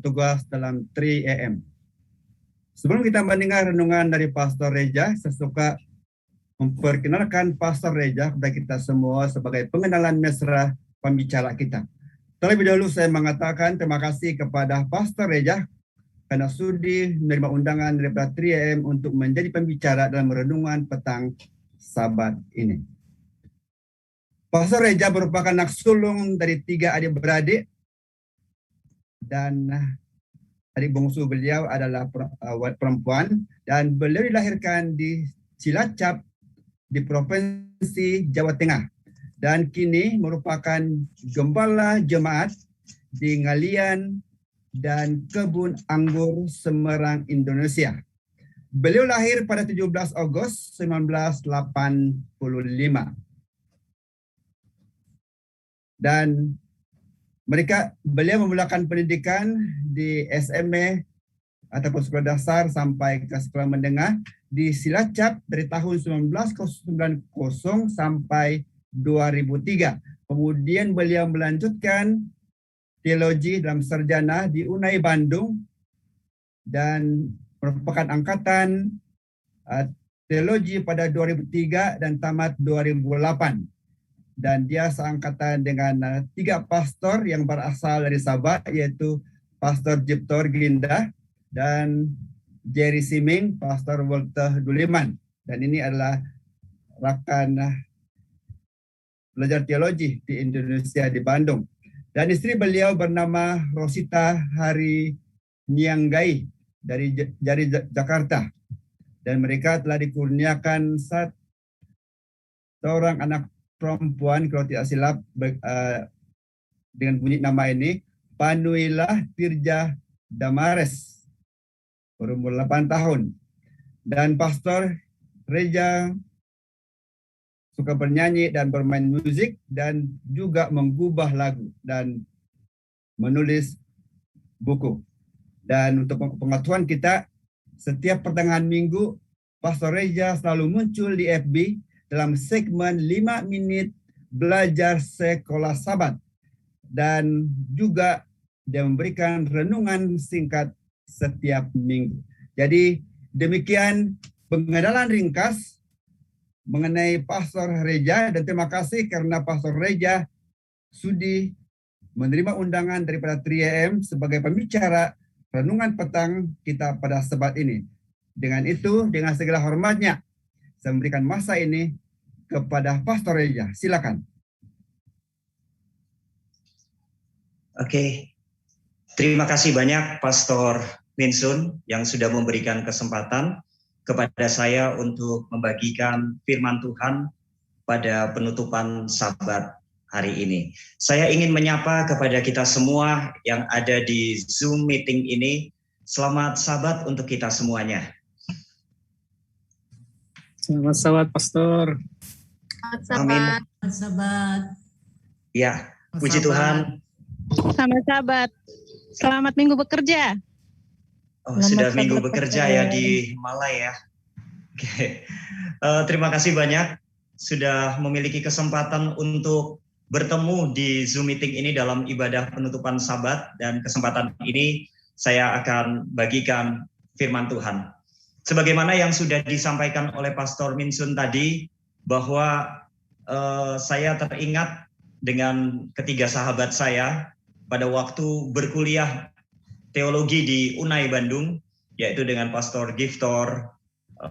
bertugas dalam 3AM. Sebelum kita mendengar renungan dari Pastor Reja, saya suka memperkenalkan Pastor Reja kepada kita semua sebagai pengenalan mesra pembicara kita. Terlebih dahulu saya mengatakan terima kasih kepada Pastor Reja karena sudi menerima undangan daripada 3AM untuk menjadi pembicara dalam renungan petang Sabat ini. Pastor Reja merupakan anak sulung dari 3 adik-beradik dan adik bungsu beliau adalah perempuan dan beliau dilahirkan di Cilacap di Provinsi Jawa Tengah dan kini merupakan gembala jemaat di Ngalian dan Kebun Anggur Semarang, Indonesia. Beliau lahir pada 17 Agustus 1985. Dan beliau memulakan pendidikan di SMA ataupun sekolah dasar sampai ke sekolah menengah di Cilacap dari tahun 1990 sampai 2003. Kemudian beliau melanjutkan teologi dalam sarjana di UNAI Bandung dan merupakan angkatan teologi pada 2003 dan tamat 2008. Dan dia seangkatan dengan 3 pastor yang berasal dari Sabah, yaitu Pastor Jeptor Ginda dan Jerry Siming, Pastor Walter Duliman. Dan ini adalah rakan belajar teologi di Indonesia di Bandung. Dan istri beliau bernama Rosita Hari Nianggai dari Jakarta. Dan mereka telah dikurniakan seorang anak perempuan, kalau tidak silap, dengan bunyi nama ini, Panuilah Tirja Damares, berumur 8 tahun. Dan Pastor Reja suka bernyanyi dan bermain musik dan juga menggubah lagu dan menulis buku. Dan untuk pengetahuan kita, setiap pertengahan minggu, Pastor Reja selalu muncul di FB dalam segmen 5 menit belajar sekolah Sabat. Dan juga dia memberikan renungan singkat setiap minggu. Jadi demikian pengenalan ringkas mengenai Pastor Reja, dan terima kasih karena Pastor Reja sudi menerima undangan daripada 3AM sebagai pembicara renungan petang kita pada Sabat ini. Dengan itu, dengan segala hormatnya, saya memberikan masa ini kepada Pastor Reja. Silakan. Oke, terima kasih banyak Pastor Minsun yang sudah memberikan kesempatan kepada saya untuk membagikan firman Tuhan pada penutupan Sabat hari ini. Saya ingin menyapa kepada kita semua yang ada di Zoom meeting ini. Selamat Sabat untuk kita semuanya. Selamat Sabat, Pastor. Selamat Sabat. Amin. Selamat Sabat. Ya, puji Tuhan. Selamat Sabat. Selamat Minggu bekerja. Oh, sudah minggu bekerja ya di Malai ya. Oke. Terima kasih banyak sudah memiliki kesempatan untuk bertemu di Zoom meeting ini dalam ibadah penutupan Sabat, dan kesempatan ini saya akan bagikan firman Tuhan. Sebagaimana yang sudah disampaikan oleh Pastor Minsun tadi, bahwa saya teringat dengan ketiga sahabat saya pada waktu berkuliah teologi di UNAI Bandung, yaitu dengan Pastor Giftor,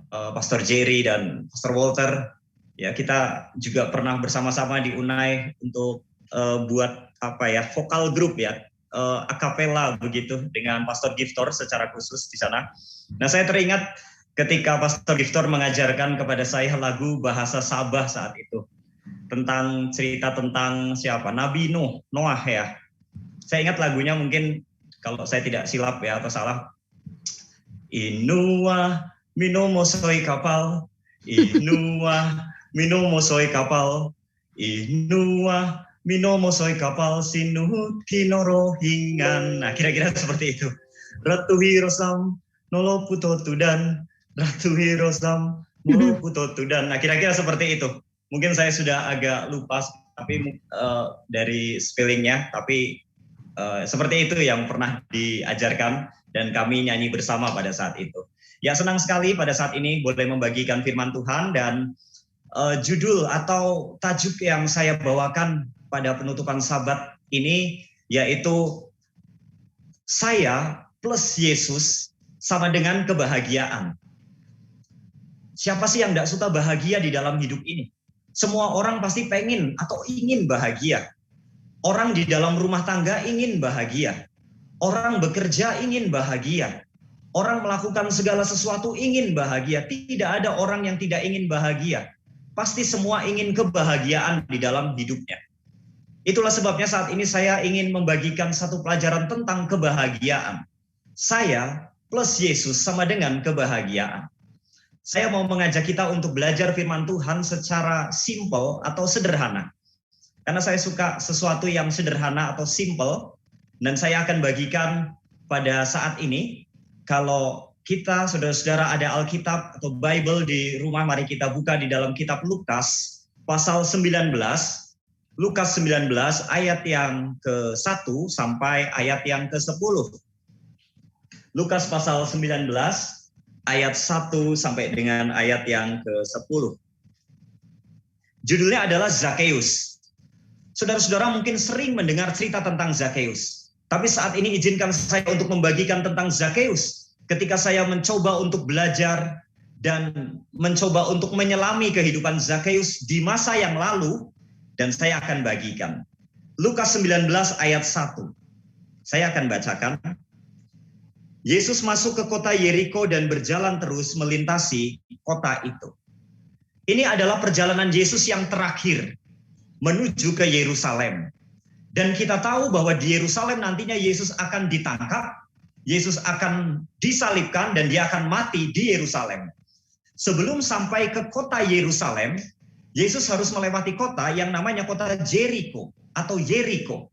Pastor Jerry, dan Pastor Walter. Ya, kita juga pernah bersama-sama di UNAI untuk buat vokal grup ya, akapela begitu dengan Pastor Giftor secara khusus di sana. Nah, saya teringat ketika Pastor Giftor mengajarkan kepada saya lagu bahasa Sabah saat itu tentang cerita tentang siapa? Nabi Noah ya. Saya ingat lagunya, mungkin kalau saya tidak silap ya atau salah. Inua minomo soy kapal, inua minomo soy kapal, inua minomo soy kapal, sinuhut kinoro hingan. Nah, kira-kira seperti itu. Ratu Hirosam nolo puto tudan, Ratu Hirosam nolo puto tudan. Nah, kira-kira seperti itu. Mungkin saya sudah agak lupa tapi dari spellingnya, tapi Seperti itu yang pernah diajarkan dan kami nyanyi bersama pada saat itu. Ya, senang sekali pada saat ini boleh membagikan firman Tuhan, dan judul atau tajuk yang saya bawakan pada penutupan Sabat ini yaitu saya plus Yesus sama dengan kebahagiaan. Siapa sih yang tidak suka bahagia di dalam hidup ini? Semua orang pasti pengen atau ingin bahagia. Orang di dalam rumah tangga ingin bahagia. Orang bekerja ingin bahagia. Orang melakukan segala sesuatu ingin bahagia. Tidak ada orang yang tidak ingin bahagia. Pasti semua ingin kebahagiaan di dalam hidupnya. Itulah sebabnya saat ini saya ingin membagikan satu pelajaran tentang kebahagiaan. Saya plus Yesus sama dengan kebahagiaan. Saya mau mengajak kita untuk belajar firman Tuhan secara simple atau sederhana. Karena saya suka sesuatu yang sederhana atau simple, dan saya akan bagikan pada saat ini. Kalau kita, saudara-saudara, ada Alkitab atau Bible di rumah, mari kita buka di dalam kitab Lukas, pasal 19, Lukas 19 ayat yang ke-1 sampai ayat yang ke-10. Lukas pasal 19 ayat 1 sampai dengan ayat yang ke-10. Judulnya adalah Zakheus. Saudara-saudara mungkin sering mendengar cerita tentang Zakheus. Tapi saat ini izinkan saya untuk membagikan tentang Zakheus. Ketika saya mencoba untuk belajar dan mencoba untuk menyelami kehidupan Zakheus di masa yang lalu, dan saya akan bagikan. Lukas 19 ayat 1. Saya akan bacakan. Yesus masuk ke kota Yeriko dan berjalan terus melintasi kota itu. Ini adalah perjalanan Yesus yang terakhir menuju ke Yerusalem. Dan kita tahu bahwa di Yerusalem nantinya Yesus akan ditangkap, Yesus akan disalibkan, dan dia akan mati di Yerusalem. Sebelum sampai ke kota Yerusalem, Yesus harus melewati kota yang namanya kota Jericho atau Yeriko.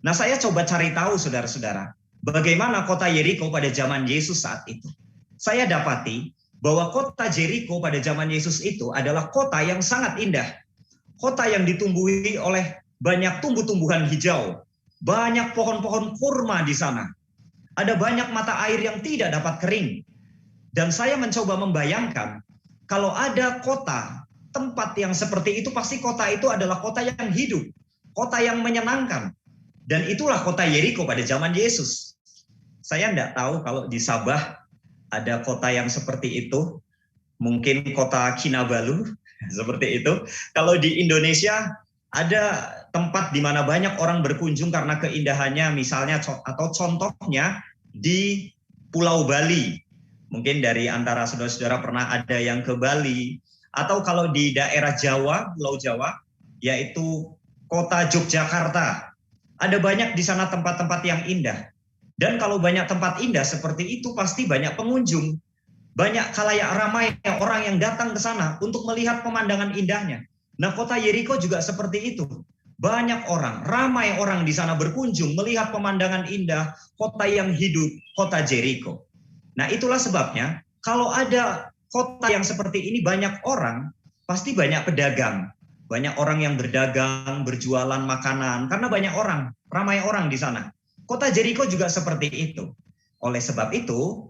Nah, saya coba cari tahu saudara-saudara, bagaimana kota Yeriko pada zaman Yesus saat itu. Saya dapati bahwa kota Jericho pada zaman Yesus itu adalah kota yang sangat indah. Kota yang ditumbuhi oleh banyak tumbuh-tumbuhan hijau. Banyak pohon-pohon kurma di sana. Ada banyak mata air yang tidak dapat kering. Dan saya mencoba membayangkan, kalau ada kota, tempat yang seperti itu, pasti kota itu adalah kota yang hidup. Kota yang menyenangkan. Dan itulah kota Yeriko pada zaman Yesus. Saya tidak tahu kalau di Sabah ada kota yang seperti itu. Mungkin kota Kinabalu, seperti itu. Kalau di Indonesia ada tempat di mana banyak orang berkunjung karena keindahannya, misalnya atau contohnya di Pulau Bali. Mungkin dari antara saudara-saudara pernah ada yang ke Bali. Atau kalau di daerah Jawa, Pulau Jawa, yaitu kota Yogyakarta. Ada banyak di sana tempat-tempat yang indah. Dan kalau banyak tempat indah seperti itu, pasti banyak pengunjung. Banyak khalayak ramai orang yang datang ke sana untuk melihat pemandangan indahnya. Nah, kota Yeriko juga seperti itu. Banyak orang, ramai orang di sana berkunjung melihat pemandangan indah, kota yang hidup, kota Jericho. Nah, itulah sebabnya kalau ada kota yang seperti ini banyak orang, pasti banyak pedagang. Banyak orang yang berdagang, berjualan makanan, karena banyak orang, ramai orang di sana. Kota Jericho juga seperti itu. Oleh sebab itu,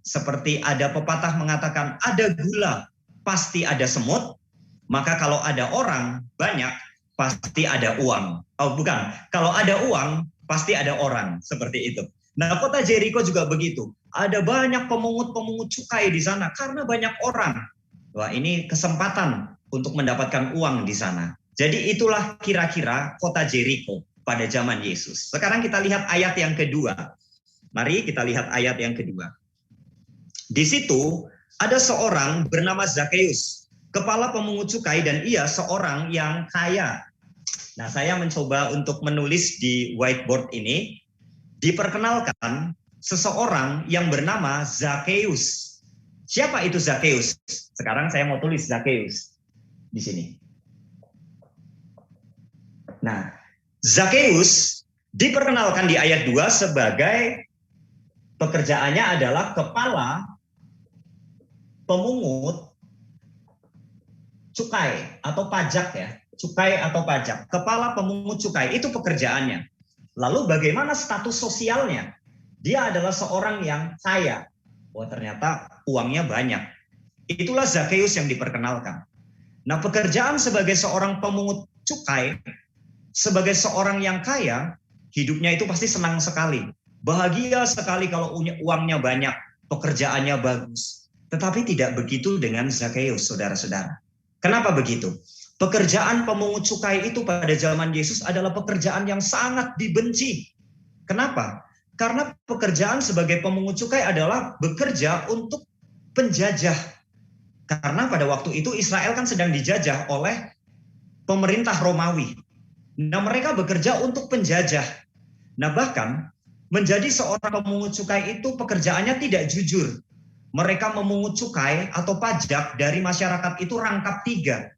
seperti ada pepatah mengatakan, ada gula, pasti ada semut, maka kalau ada orang banyak, pasti ada uang. Oh bukan, kalau ada uang, pasti ada orang, seperti itu. Nah, kota Jericho juga begitu. Ada banyak pemungut-pemungut cukai di sana, karena banyak orang. Wah, ini kesempatan untuk mendapatkan uang di sana. Jadi itulah kira-kira kota Jericho pada zaman Yesus. Sekarang kita lihat ayat yang kedua. Mari kita lihat ayat yang kedua. Di situ ada seorang bernama Zakheus, kepala pemungut cukai, dan ia seorang yang kaya. Nah, saya mencoba untuk menulis di whiteboard ini, diperkenalkan seseorang yang bernama Zakheus. Siapa itu Zakheus? Sekarang saya mau tulis Zakheus di sini. Nah, Zakheus diperkenalkan di ayat 2 sebagai pekerjaannya adalah kepala pemungut cukai atau pajak ya. Cukai atau pajak. Kepala pemungut cukai itu pekerjaannya. Lalu bagaimana status sosialnya? Dia adalah seorang yang kaya. Wah, ternyata uangnya banyak. Itulah Zakheus yang diperkenalkan. Nah, pekerjaan sebagai seorang pemungut cukai, sebagai seorang yang kaya, hidupnya itu pasti senang sekali. Bahagia sekali kalau uangnya banyak, pekerjaannya bagus. Tetapi tidak begitu dengan Zakheus, saudara-saudara. Kenapa begitu? Pekerjaan pemungut cukai itu pada zaman Yesus adalah pekerjaan yang sangat dibenci. Kenapa? Karena pekerjaan sebagai pemungut cukai adalah bekerja untuk penjajah. Karena pada waktu itu Israel kan sedang dijajah oleh pemerintah Romawi. Nah, mereka bekerja untuk penjajah. Nah, bahkan menjadi seorang pemungut cukai itu pekerjaannya tidak jujur. Mereka memungut cukai atau pajak dari masyarakat itu rangkap 3.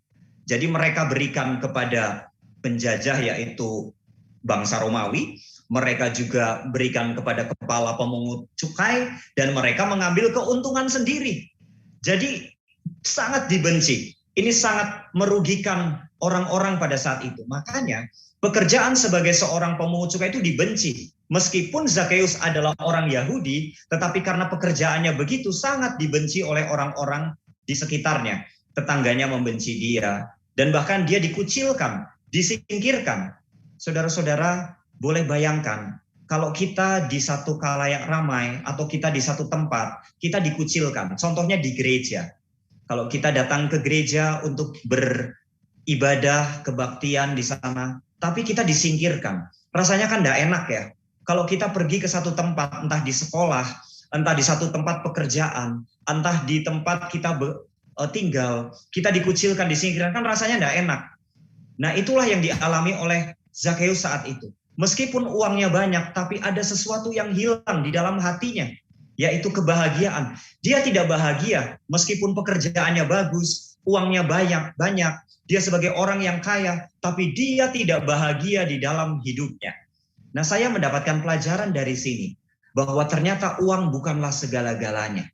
Jadi mereka berikan kepada penjajah yaitu bangsa Romawi, mereka juga berikan kepada kepala pemungut cukai, dan mereka mengambil keuntungan sendiri. Jadi sangat dibenci. Ini sangat merugikan orang-orang pada saat itu. Makanya pekerjaan sebagai seorang pemungut cukai itu dibenci. Meskipun Zakheus adalah orang Yahudi, tetapi karena pekerjaannya begitu sangat dibenci oleh orang-orang di sekitarnya. Tetangganya membenci dia, dan bahkan dia dikucilkan, disingkirkan. Saudara-saudara, boleh bayangkan, kalau kita di satu khalayak ramai atau kita di satu tempat, kita dikucilkan. Contohnya di gereja. Kalau kita datang ke gereja untuk beribadah, kebaktian di sana, tapi kita disingkirkan. Rasanya kan tidak enak ya. Kalau kita pergi ke satu tempat, entah di sekolah, entah di satu tempat pekerjaan, entah di tempat kita tinggal, kita dikucilkan, disingkirkan, kan rasanya tidak enak. Nah, itulah yang dialami oleh Zakheus saat itu. Meskipun uangnya banyak, tapi ada sesuatu yang hilang di dalam hatinya, yaitu kebahagiaan. Dia tidak bahagia meskipun pekerjaannya bagus, uangnya banyak, dia sebagai orang yang kaya, tapi dia tidak bahagia di dalam hidupnya. Nah, saya mendapatkan pelajaran dari sini, bahwa ternyata uang bukanlah segala-galanya.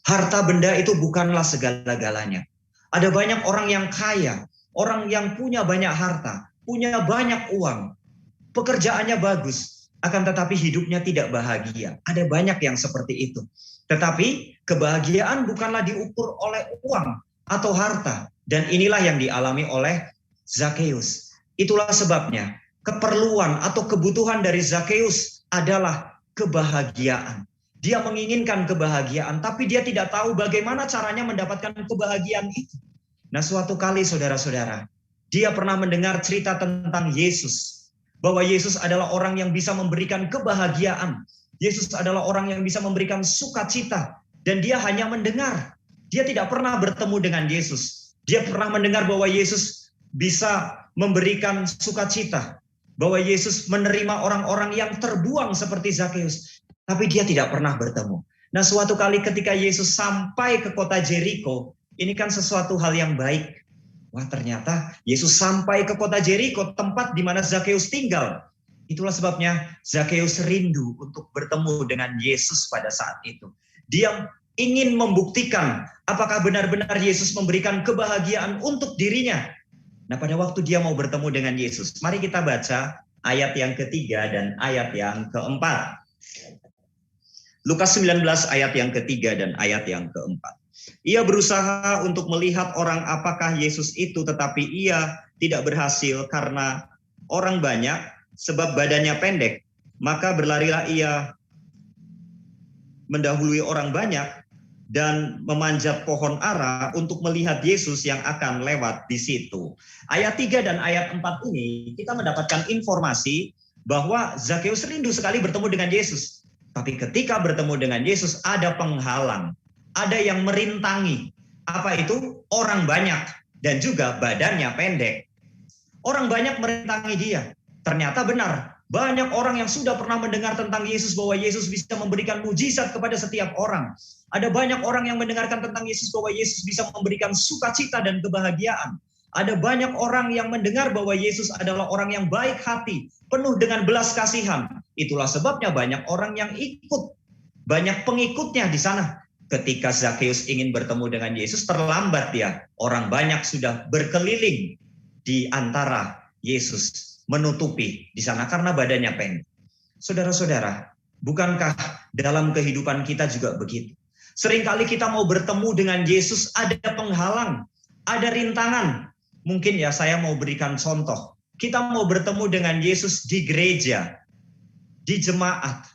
Harta benda itu bukanlah segala-galanya. Ada banyak orang yang kaya, orang yang punya banyak harta, punya banyak uang, pekerjaannya bagus, akan tetapi hidupnya tidak bahagia. Ada banyak yang seperti itu. Tetapi kebahagiaan bukanlah diukur oleh uang atau harta. Dan inilah yang dialami oleh Zakheus. Itulah sebabnya keperluan atau kebutuhan dari Zakheus adalah kebahagiaan. Dia menginginkan kebahagiaan, tapi dia tidak tahu bagaimana caranya mendapatkan kebahagiaan itu. Nah, suatu kali saudara-saudara, dia pernah mendengar cerita tentang Yesus. Bahwa Yesus adalah orang yang bisa memberikan kebahagiaan. Yesus adalah orang yang bisa memberikan sukacita. Dan dia hanya mendengar. Dia tidak pernah bertemu dengan Yesus. Dia pernah mendengar bahwa Yesus bisa memberikan sukacita. Bahwa Yesus menerima orang-orang yang terbuang seperti Zakheus. Tapi dia tidak pernah bertemu. Nah, suatu kali ketika Yesus sampai ke kota Jericho, ini kan sesuatu hal yang baik. Wah, ternyata Yesus sampai ke kota Jericho, tempat di mana Zakheus tinggal. Itulah sebabnya Zakheus rindu untuk bertemu dengan Yesus pada saat itu. Dia ingin membuktikan apakah benar-benar Yesus memberikan kebahagiaan untuk dirinya. Nah, pada waktu dia mau bertemu dengan Yesus, mari kita baca ayat yang ketiga dan ayat yang keempat. Lukas 19 ayat yang ketiga dan ayat yang keempat. Ia berusaha untuk melihat orang apakah Yesus itu, tetapi ia tidak berhasil karena orang banyak, sebab badannya pendek. Maka berlarilah ia mendahului orang banyak dan memanjat pohon ara untuk melihat Yesus yang akan lewat di situ. Ayat 3 dan ayat 4 ini kita mendapatkan informasi bahwa Zakheus rindu sekali bertemu dengan Yesus. Tapi ketika bertemu dengan Yesus ada penghalang. Ada yang merintangi. Apa itu? Orang banyak dan juga badannya pendek. Orang banyak merintangi dia. Ternyata benar. Banyak orang yang sudah pernah mendengar tentang Yesus, bahwa Yesus bisa memberikan mujizat kepada setiap orang. Ada banyak orang yang mendengarkan tentang Yesus, bahwa Yesus bisa memberikan sukacita dan kebahagiaan. Ada banyak orang yang mendengar bahwa Yesus adalah orang yang baik hati, penuh dengan belas kasihan. Itulah sebabnya banyak orang yang ikut. Banyak pengikutnya di sana. Ketika Zakheus ingin bertemu dengan Yesus, terlambat dia. Orang banyak sudah berkeliling di antara Yesus, menutupi di sana karena badannya pendek. Saudara-saudara, bukankah dalam kehidupan kita juga begitu? Seringkali kita mau bertemu dengan Yesus, ada penghalang, ada rintangan. Mungkin ya saya mau berikan contoh. Kita mau bertemu dengan Yesus di gereja, di jemaat.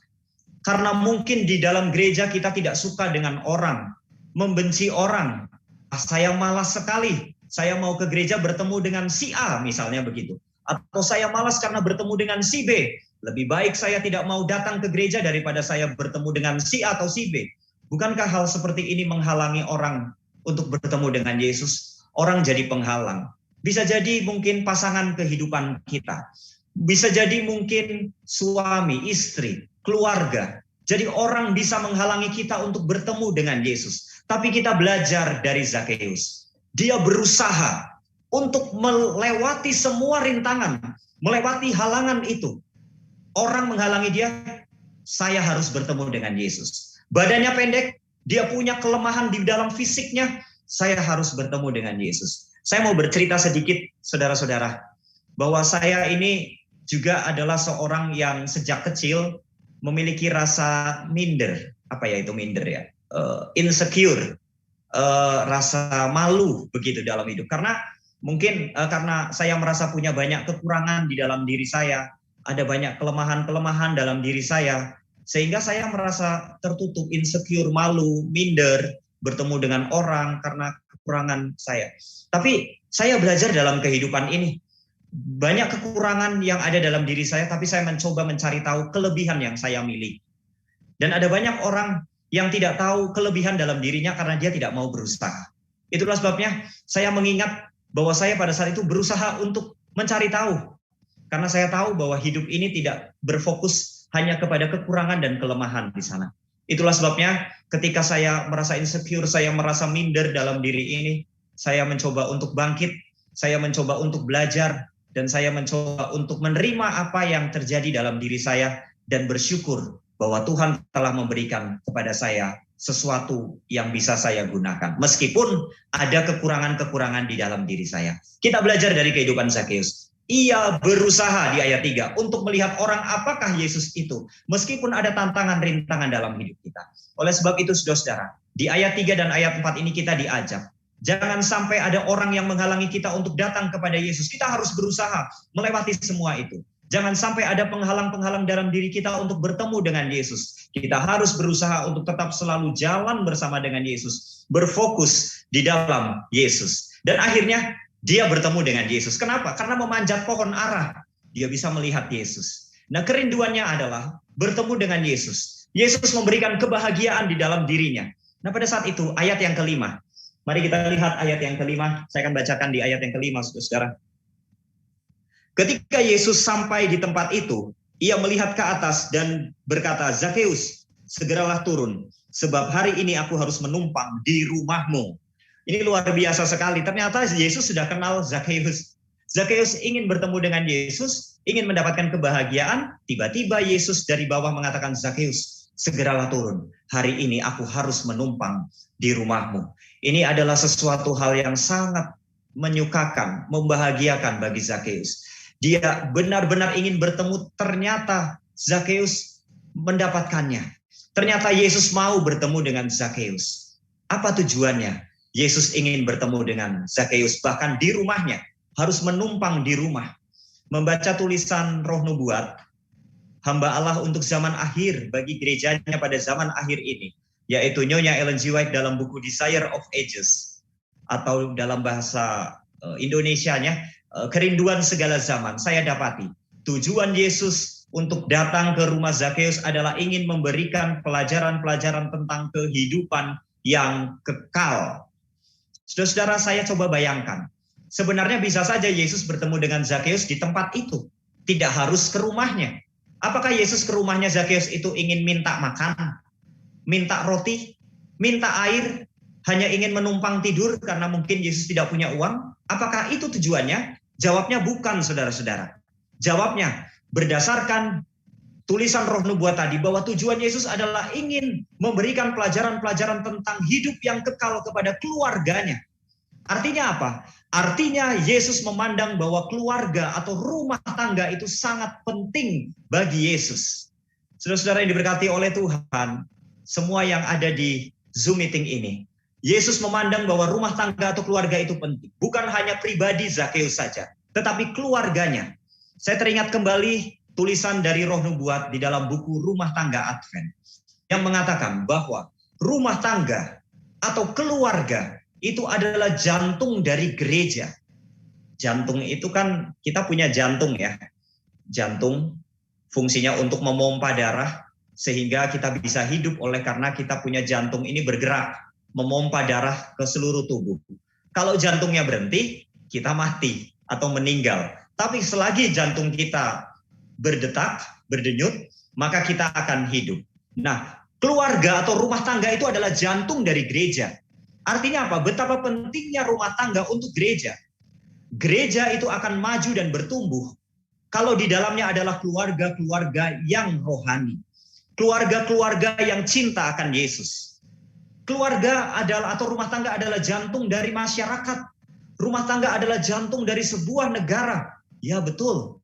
Karena mungkin di dalam gereja kita tidak suka dengan orang, membenci orang. Saya malas sekali, saya mau ke gereja bertemu dengan si A misalnya begitu. Atau saya malas karena bertemu dengan si B. Lebih baik saya tidak mau datang ke gereja daripada saya bertemu dengan si A atau si B. Bukankah hal seperti ini menghalangi orang untuk bertemu dengan Yesus? Orang jadi penghalang. Bisa jadi mungkin pasangan kehidupan kita. Bisa jadi mungkin suami, istri, keluarga. Jadi orang bisa menghalangi kita untuk bertemu dengan Yesus. Tapi kita belajar dari Zakeus. Dia berusaha untuk melewati semua rintangan, melewati halangan itu. Orang menghalangi dia, saya harus bertemu dengan Yesus. Badannya pendek, dia punya kelemahan di dalam fisiknya, saya harus bertemu dengan Yesus. Saya mau bercerita sedikit, saudara-saudara, bahwa saya ini juga adalah seorang yang sejak kecil memiliki rasa minder. Apa ya itu minder ya? Insecure, rasa malu begitu dalam hidup. Karena mungkin karena saya merasa punya banyak kekurangan di dalam diri saya, ada banyak kelemahan-kelemahan dalam diri saya, sehingga saya merasa tertutup, insecure, malu, minder, bertemu dengan orang karena kekurangan saya. Tapi saya belajar dalam kehidupan ini, banyak kekurangan yang ada dalam diri saya, tapi saya mencoba mencari tahu kelebihan yang saya miliki. Dan ada banyak orang yang tidak tahu kelebihan dalam dirinya karena dia tidak mau berusaha. Itulah sebabnya saya mengingat bahwa saya pada saat itu berusaha untuk mencari tahu. Karena saya tahu bahwa hidup ini tidak berfokus hanya kepada kekurangan dan kelemahan di sana. Itulah sebabnya ketika saya merasa insecure, saya merasa minder dalam diri ini, saya mencoba untuk bangkit, saya mencoba untuk belajar, dan saya mencoba untuk menerima apa yang terjadi dalam diri saya dan bersyukur bahwa Tuhan telah memberikan kepada saya sesuatu yang bisa saya gunakan. Meskipun ada kekurangan-kekurangan di dalam diri saya. Kita belajar dari kehidupan Zakeus. Ia berusaha di ayat 3 untuk melihat orang apakah Yesus itu. Meskipun ada tantangan-rintangan dalam hidup kita. Oleh sebab itu saudara-saudara, di ayat 3 dan ayat 4 ini kita diajak. Jangan sampai ada orang yang menghalangi kita untuk datang kepada Yesus. Kita harus berusaha melewati semua itu. Jangan sampai ada penghalang-penghalang dalam diri kita untuk bertemu dengan Yesus. Kita harus berusaha untuk tetap selalu jalan bersama dengan Yesus. Berfokus di dalam Yesus. Dan akhirnya dia bertemu dengan Yesus. Kenapa? Karena memanjat pohon ara, dia bisa melihat Yesus. Nah, kerinduannya adalah bertemu dengan Yesus. Yesus memberikan kebahagiaan di dalam dirinya. Nah, pada saat itu ayat yang kelima. Mari kita lihat ayat yang kelima. Saya akan bacakan di ayat yang kelima, saudara. Ketika Yesus sampai di tempat itu, ia melihat ke atas dan berkata, Zakeus, segeralah turun, sebab hari ini aku harus menumpang di rumahmu. Ini luar biasa sekali. Ternyata Yesus sudah kenal Zakeus. Zakeus ingin bertemu dengan Yesus, ingin mendapatkan kebahagiaan. Tiba-tiba Yesus dari bawah mengatakan, Zakeus, segeralah turun. Hari ini aku harus menumpang di rumahmu. Ini adalah sesuatu hal yang sangat menyukakan, membahagiakan bagi Zakeus. Dia benar-benar ingin bertemu, ternyata Zakeus mendapatkannya. Ternyata Yesus mau bertemu dengan Zakeus. Apa tujuannya? Yesus ingin bertemu dengan Zakeus, bahkan di rumahnya, harus menumpang di rumah. Membaca tulisan Roh Nubuat, hamba Allah untuk zaman akhir bagi gerejanya pada zaman akhir ini, yaitu Nyonya Ellen G. White dalam buku Desire of Ages, atau dalam bahasa Indonesianya, Kerinduan Segala Zaman. Saya dapati tujuan Yesus untuk datang ke rumah Zakeus adalah ingin memberikan pelajaran-pelajaran tentang kehidupan yang kekal. Saudara-saudara, saya coba bayangkan, sebenarnya bisa saja Yesus bertemu dengan Zakeus di tempat itu, tidak harus ke rumahnya. Apakah Yesus ke rumahnya Zakeus itu ingin minta makan, minta roti, minta air, hanya ingin menumpang tidur karena mungkin Yesus tidak punya uang? Apakah itu tujuannya? Jawabnya bukan, saudara-saudara. Jawabnya berdasarkan tulisan Roh Nubuat tadi, bahwa tujuan Yesus adalah ingin memberikan pelajaran-pelajaran tentang hidup yang kekal kepada keluarganya. Artinya apa? Artinya Yesus memandang bahwa keluarga atau rumah tangga itu sangat penting bagi Yesus. Saudara-saudara yang diberkati oleh Tuhan, semua yang ada di Zoom meeting ini, Yesus memandang bahwa rumah tangga atau keluarga itu penting. Bukan hanya pribadi Zakeus saja, tetapi keluarganya. Saya teringat kembali tulisan dari Roh Nubuat di dalam buku Rumah Tangga Advent yang mengatakan bahwa rumah tangga atau keluarga itu adalah jantung dari gereja. Jantung itu kan kita punya jantung ya. Jantung fungsinya untuk memompa darah sehingga kita bisa hidup oleh karena kita punya jantung ini bergerak memompa darah ke seluruh tubuh. Kalau jantungnya berhenti, kita mati atau meninggal. Tapi selagi jantung kita berdetak, berdenyut, maka kita akan hidup. Nah, keluarga atau rumah tangga itu adalah jantung dari gereja. Artinya apa? Betapa pentingnya rumah tangga untuk gereja. Gereja itu akan maju dan bertumbuh kalau di dalamnya adalah keluarga-keluarga yang rohani. Keluarga-keluarga yang cinta akan Yesus. Keluarga adalah atau rumah tangga adalah jantung dari masyarakat. Rumah tangga adalah jantung dari sebuah negara. Ya betul.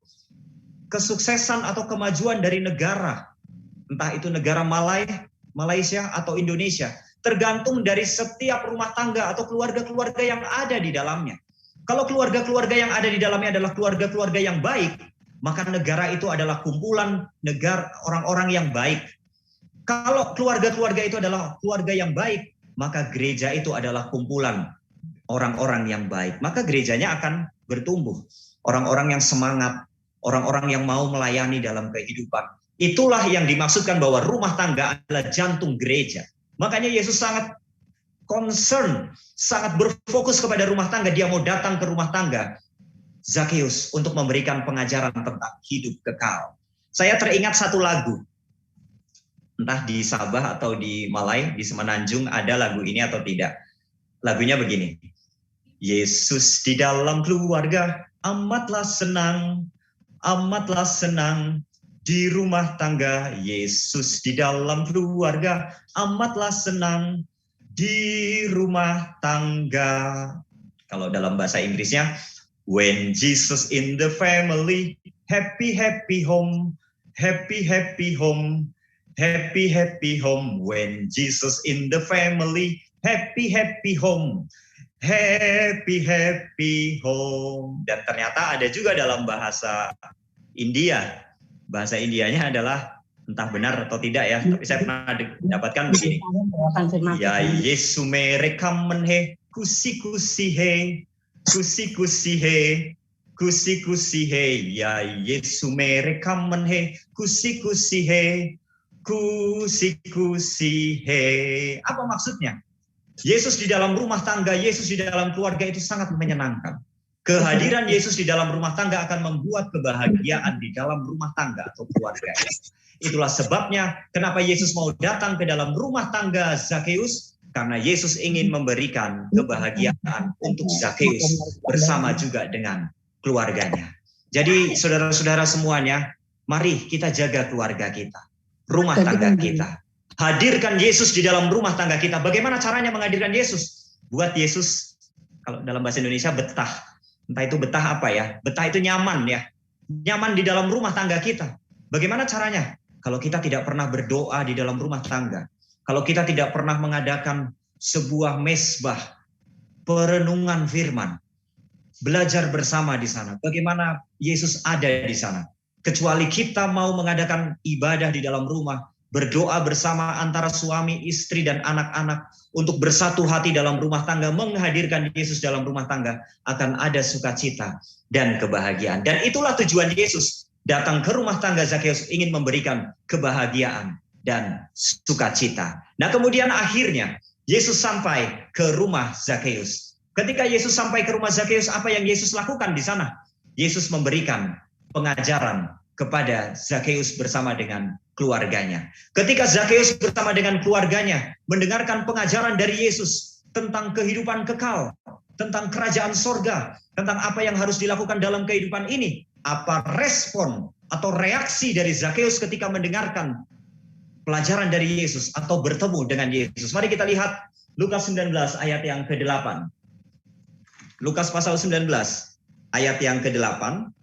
Kesuksesan atau kemajuan dari negara, entah itu negara Malaysia atau Indonesia, tergantung dari setiap rumah tangga atau keluarga-keluarga yang ada di dalamnya. Kalau keluarga-keluarga yang ada di dalamnya adalah keluarga-keluarga yang baik, maka negara itu adalah kumpulan negara orang-orang yang baik. Kalau keluarga-keluarga itu adalah keluarga yang baik, maka gereja itu adalah kumpulan orang-orang yang baik. Maka gerejanya akan bertumbuh. Orang-orang yang semangat, orang-orang yang mau melayani dalam kehidupan. Itulah yang dimaksudkan bahwa rumah tangga adalah jantung gereja. Makanya Yesus sangat concern, sangat berfokus kepada rumah tangga. Dia mau datang ke rumah tangga Zakeus untuk memberikan pengajaran tentang hidup kekal. Saya teringat satu lagu. Entah di Sabah atau di Malai, di Semenanjung ada lagu ini atau tidak. Lagunya begini. Yesus di dalam keluarga amatlah senang di rumah tangga. Yesus di dalam keluarga amatlah senang di rumah tangga. Kalau dalam bahasa Inggrisnya, when Jesus in the family, happy happy home, happy happy home, happy happy home. When Jesus in the family, happy happy home, happy happy home. Dan ternyata ada juga dalam bahasa India. Bahasa Indianya adalah entah benar atau tidak ya, tapi saya pernah dapatkan begini. Ya Yesu mere kamen he, kusi kusi he, kusi kusi he, kusi kusi he. Ya Yesu mere kamen he, kusi kusi he, kusi kusi he. Apa maksudnya? Yesus di dalam rumah tangga, Yesus di dalam keluarga itu sangat menyenangkan. Kehadiran Yesus di dalam rumah tangga akan membuat kebahagiaan di dalam rumah tangga atau keluarga. Itulah sebabnya kenapa Yesus mau datang ke dalam rumah tangga Zakeus, karena Yesus ingin memberikan kebahagiaan untuk Zakeus bersama juga dengan keluarganya. Jadi saudara-saudara semuanya, mari kita jaga keluarga kita, rumah tangga kita. Hadirkan Yesus di dalam rumah tangga kita. Bagaimana caranya menghadirkan Yesus? Buat Yesus, kalau dalam bahasa Indonesia betah. Entah itu betah apa ya, betah itu nyaman ya. Nyaman di dalam rumah tangga kita. Bagaimana caranya? Kalau kita tidak pernah berdoa di dalam rumah tangga. Kalau kita tidak pernah mengadakan sebuah mesbah, perenungan firman. Belajar bersama di sana. Bagaimana Yesus ada di sana. Kecuali kita mau mengadakan ibadah di dalam rumah. Berdoa bersama antara suami, istri, dan anak-anak untuk bersatu hati dalam rumah tangga, menghadirkan Yesus dalam rumah tangga, akan ada sukacita dan kebahagiaan. Dan itulah tujuan Yesus datang ke rumah tangga Zakeus, ingin memberikan kebahagiaan dan sukacita. Nah kemudian akhirnya Yesus sampai ke rumah Zakeus. Ketika Yesus sampai ke rumah Zakeus, apa yang Yesus lakukan di sana? Yesus memberikan pengajaran kepada Zakeus bersama dengan keluarganya. Ketika Zakeus bersama dengan keluarganya mendengarkan pengajaran dari Yesus tentang kehidupan kekal, tentang kerajaan sorga, tentang apa yang harus dilakukan dalam kehidupan ini, apa respon atau reaksi dari Zakeus ketika mendengarkan pelajaran dari Yesus atau bertemu dengan Yesus? Mari kita lihat Lukas 19 ayat yang ke-8. Lukas pasal 19 ayat yang ke-8.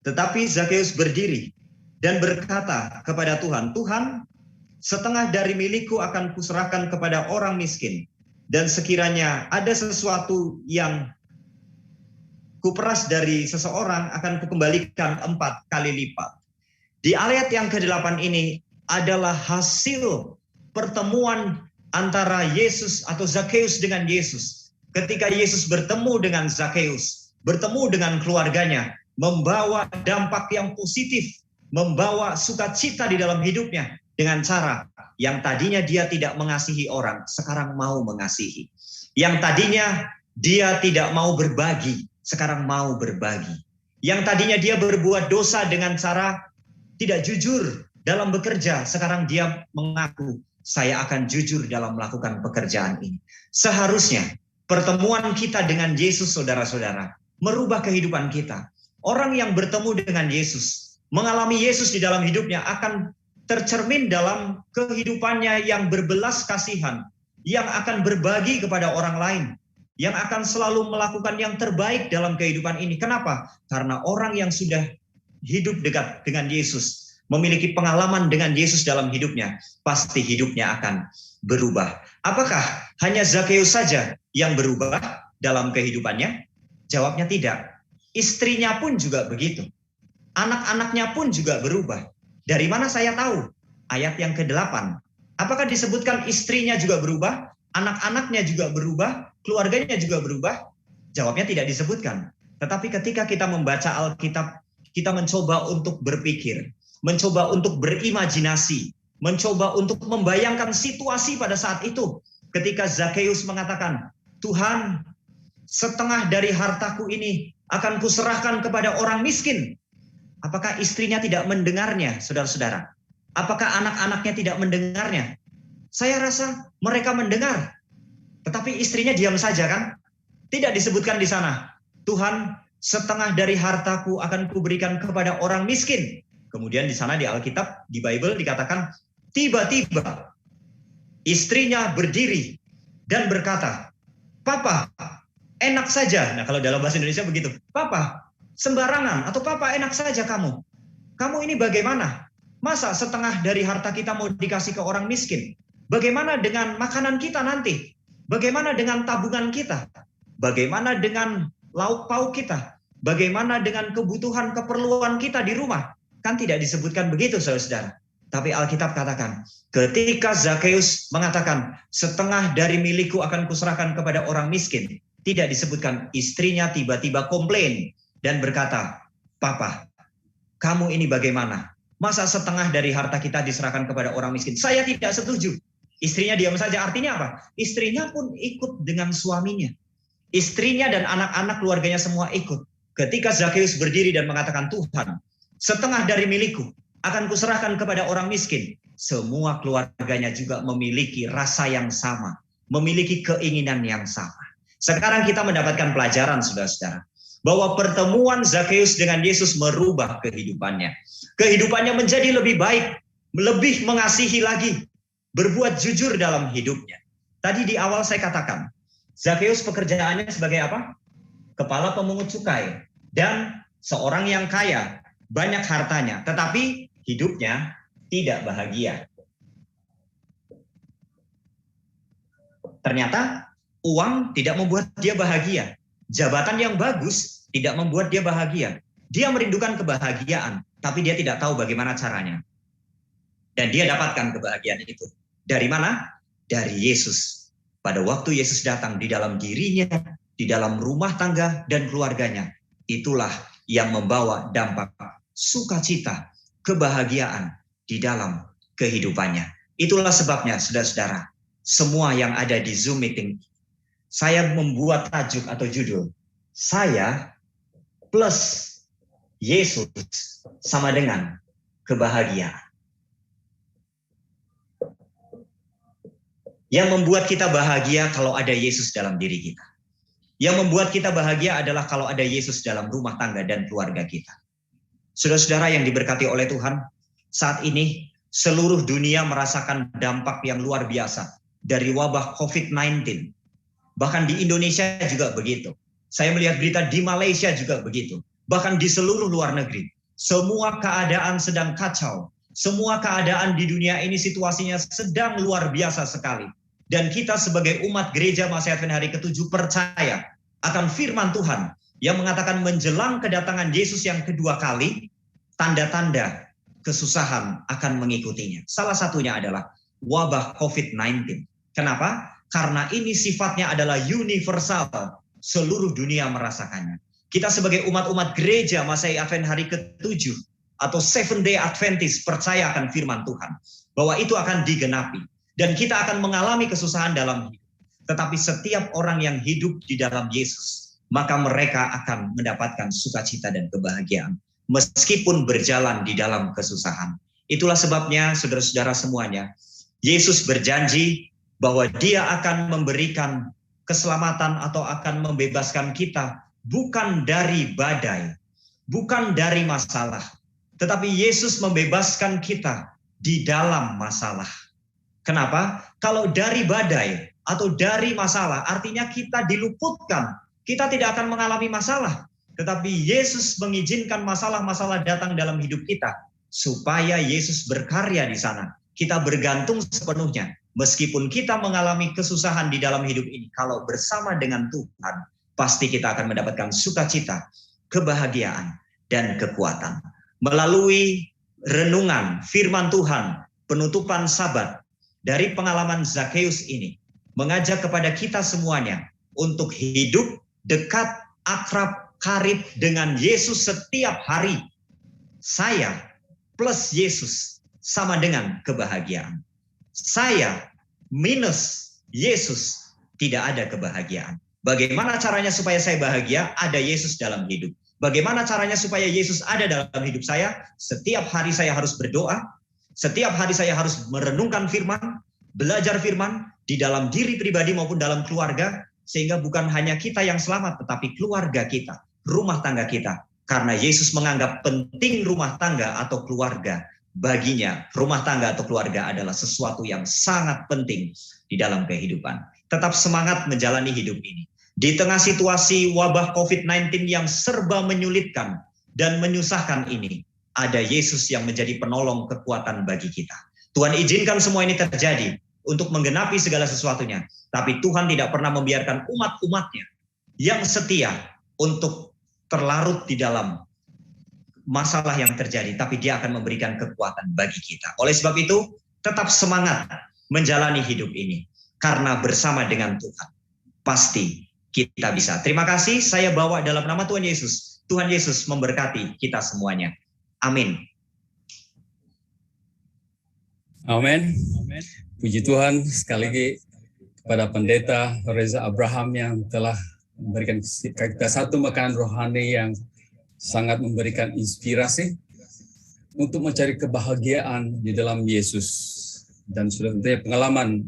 Tetapi Zakeus berdiri dan berkata kepada Tuhan, Tuhan, setengah dari milikku akan kuserahkan kepada orang miskin. Dan sekiranya ada sesuatu yang kuperas dari seseorang, akan kukembalikan 4 kali lipat. Di ayat yang ke-8 ini adalah hasil pertemuan antara Yesus atau Zakheus dengan Yesus. Ketika Yesus bertemu dengan Zakheus, bertemu dengan keluarganya, membawa dampak yang positif, membawa sukacita di dalam hidupnya dengan cara yang tadinya dia tidak mengasihi orang, sekarang mau mengasihi. Yang tadinya dia tidak mau berbagi, sekarang mau berbagi. Yang tadinya dia berbuat dosa dengan cara tidak jujur dalam bekerja, sekarang dia mengaku, saya akan jujur dalam melakukan pekerjaan ini. Seharusnya pertemuan kita dengan Yesus, saudara-saudara, merubah kehidupan kita. Orang yang bertemu dengan Yesus, mengalami Yesus di dalam hidupnya, akan tercermin dalam kehidupannya yang berbelas kasihan, yang akan berbagi kepada orang lain, yang akan selalu melakukan yang terbaik dalam kehidupan ini. Kenapa? Karena orang yang sudah hidup dekat dengan Yesus, memiliki pengalaman dengan Yesus dalam hidupnya, pasti hidupnya akan berubah. Apakah hanya Zakheus saja yang berubah dalam kehidupannya? Jawabnya tidak. Istrinya pun juga begitu. Anak-anaknya pun juga berubah. Dari mana saya tahu? Ayat yang ke-8. Apakah disebutkan istrinya juga berubah? Anak-anaknya juga berubah? Keluarganya juga berubah? Jawabnya tidak disebutkan. Tetapi ketika kita membaca Alkitab, kita mencoba untuk berpikir, mencoba untuk berimajinasi, mencoba untuk membayangkan situasi pada saat itu. Ketika Zakheus mengatakan, Tuhan, setengah dari hartaku ini akan kuserahkan kepada orang miskin. Apakah istrinya tidak mendengarnya, saudara-saudara? Apakah anak-anaknya tidak mendengarnya? Saya rasa mereka mendengar. Tetapi istrinya diam saja kan? Tidak disebutkan di sana. Tuhan, setengah dari hartaku akan kuberikan kepada orang miskin. Kemudian di sana di Alkitab, di Bible dikatakan, tiba-tiba istrinya berdiri dan berkata, Papa, enak saja. Nah kalau dalam bahasa Indonesia begitu. Papa, sembarangan, atau Papa enak saja kamu. Kamu ini bagaimana? Masa setengah dari harta kita mau dikasih ke orang miskin? Bagaimana dengan makanan kita nanti? Bagaimana dengan tabungan kita? Bagaimana dengan lauk pauk kita? Bagaimana dengan kebutuhan keperluan kita di rumah? Kan tidak disebutkan begitu, saudara-saudara. Tapi Alkitab katakan, ketika Zakheus mengatakan, setengah dari milikku akan kuserahkan kepada orang miskin, tidak disebutkan istrinya tiba-tiba komplain dan berkata, Papa, kamu ini bagaimana? Masa setengah dari harta kita diserahkan kepada orang miskin? Saya tidak setuju. Istrinya diam saja, artinya apa? Istrinya pun ikut dengan suaminya. Istrinya dan anak-anak keluarganya semua ikut. Ketika Zakheus berdiri dan mengatakan, Tuhan, setengah dari milikku akan kuserahkan kepada orang miskin. Semua keluarganya juga memiliki rasa yang sama, memiliki keinginan yang sama. Sekarang kita mendapatkan pelajaran, saudara-saudara, bahwa pertemuan Zakheus dengan Yesus merubah kehidupannya. Kehidupannya menjadi lebih baik, lebih mengasihi lagi, berbuat jujur dalam hidupnya. Tadi di awal saya katakan, Zakheus pekerjaannya sebagai apa? Kepala pemungut cukai dan seorang yang kaya, banyak hartanya, tetapi hidupnya tidak bahagia. Ternyata uang tidak membuat dia bahagia. Jabatan yang bagus tidak membuat dia bahagia. Dia merindukan kebahagiaan, tapi dia tidak tahu bagaimana caranya. Dan dia dapatkan kebahagiaan itu. Dari mana? Dari Yesus. Pada waktu Yesus datang di dalam dirinya, di dalam rumah tangga dan keluarganya, itulah yang membawa dampak sukacita, kebahagiaan di dalam kehidupannya. Itulah sebabnya, saudara-saudara, semua yang ada di Zoom meeting, saya membuat tajuk atau judul, saya plus Yesus sama dengan kebahagiaan. Yang membuat kita bahagia kalau ada Yesus dalam diri kita. Yang membuat kita bahagia adalah kalau ada Yesus dalam rumah tangga dan keluarga kita. Saudara-saudara yang diberkati oleh Tuhan, saat ini seluruh dunia merasakan dampak yang luar biasa dari wabah COVID-19. Bahkan di Indonesia juga begitu. Saya melihat berita di Malaysia juga begitu. Bahkan di seluruh luar negeri. semua keadaan sedang kacau. Semua keadaan di dunia ini situasinya sedang luar biasa sekali. Dan kita sebagai umat gereja Masa Advent hari ke-7 percaya akan firman Tuhan yang mengatakan menjelang kedatangan Yesus yang kedua kali, tanda-tanda kesusahan akan mengikutinya. Salah satunya adalah wabah COVID-19. Kenapa? Karena ini sifatnya adalah universal. Seluruh dunia merasakannya. Kita sebagai umat-umat gereja Masa Advent hari ke-7 atau Seventh Day Adventist percaya akan firman Tuhan. Bahwa itu akan digenapi. Dan kita akan mengalami kesusahan dalam hidup. Tetapi setiap orang yang hidup di dalam Yesus, maka mereka akan mendapatkan sukacita dan kebahagiaan. Meskipun berjalan di dalam kesusahan. Itulah sebabnya saudara-saudara semuanya, Yesus berjanji bahwa Dia akan memberikan keselamatan atau akan membebaskan kita bukan dari badai, bukan dari masalah, tetapi Yesus membebaskan kita di dalam masalah. Kenapa? Kalau dari badai atau dari masalah, artinya kita diluputkan, kita tidak akan mengalami masalah, tetapi Yesus mengizinkan masalah-masalah datang dalam hidup kita supaya Yesus berkarya di sana. Kita bergantung sepenuhnya. Meskipun kita mengalami kesusahan di dalam hidup ini, kalau bersama dengan Tuhan, pasti kita akan mendapatkan sukacita, kebahagiaan, dan kekuatan. Melalui renungan firman Tuhan, penutupan Sabat, dari pengalaman Zakheus ini, mengajak kepada kita semuanya untuk hidup dekat, akrab, karib dengan Yesus setiap hari. Saya plus Yesus sama dengan kebahagiaan. Saya minus Yesus tidak ada kebahagiaan. Bagaimana caranya supaya saya bahagia? Ada Yesus dalam hidup. Bagaimana caranya supaya Yesus ada dalam hidup saya? Setiap hari saya harus berdoa. Setiap hari saya harus merenungkan firman, belajar firman di dalam diri pribadi maupun dalam keluarga. Sehingga bukan hanya kita yang selamat, tetapi keluarga kita, rumah tangga kita. Karena Yesus menganggap penting rumah tangga atau keluarga. Baginya rumah tangga atau keluarga adalah sesuatu yang sangat penting di dalam kehidupan. Tetap semangat menjalani hidup ini. Di tengah situasi wabah COVID-19 yang serba menyulitkan dan menyusahkan ini, ada Yesus yang menjadi penolong kekuatan bagi kita. Tuhan izinkan semua ini terjadi untuk menggenapi segala sesuatunya. Tapi Tuhan tidak pernah membiarkan umat-umatnya yang setia untuk terlarut di dalam masalah yang terjadi, tapi Dia akan memberikan kekuatan bagi kita. Oleh sebab itu, tetap semangat menjalani hidup ini. Karena bersama dengan Tuhan, pasti kita bisa. Terima kasih, saya bawa dalam nama Tuhan Yesus. Tuhan Yesus memberkati kita semuanya. Amin. Amin. Puji Tuhan sekali lagi kepada Pendeta Reza Abraham yang telah memberikan kita satu makanan rohani yang sangat memberikan inspirasi untuk mencari kebahagiaan di dalam Yesus. Dan sudah tentunya pengalaman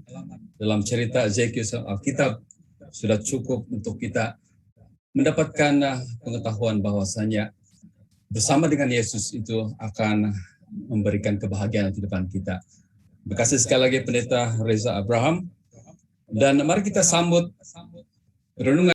dalam cerita Zakheus Alkitab sudah cukup untuk kita mendapatkan pengetahuan bahwasanya bersama dengan Yesus itu akan memberikan kebahagiaan di depan kita. Terima kasih sekali lagi Pendeta Reza Abraham. Dan mari kita sambut renungan